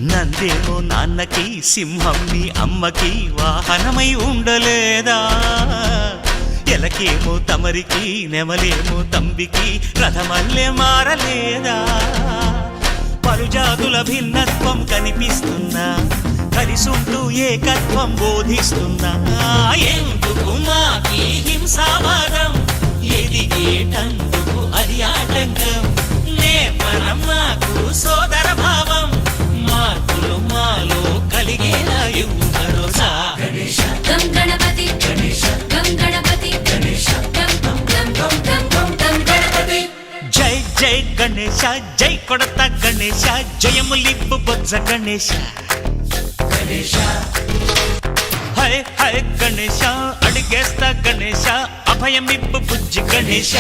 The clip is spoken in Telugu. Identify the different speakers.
Speaker 1: నందేమో నాన్నకి సింహం నీ అమ్మకి వాహనమై ఉండలేదా ఎలకేమో తమరికి నెమలేమో తంబికి రథమల్లే మారలేదా పలుజాతుల భిన్నత్వం కనిపిస్తున్నా కలిసుంటూ ఏకత్వం బోధిస్తున్నా ఎందుకు మాకి హింసావాదం ఎదిగేటందుకు అది ఆటంకం నేపరం మాకు సోదర భావం మార్పులు మాలో కలిగేలా ఇవ్వు భరోసా
Speaker 2: గం గణపతి గం గణపతి గం గం గం గం గం గం గణపతి
Speaker 1: జై జై గణేశ జై కొడత గణేశ జయములిప్పు బొజ్జ గణేశ హై హై గణేశ అడిగేస్తా గణేశ అభయమిప్పు బుజ్జి గణేశ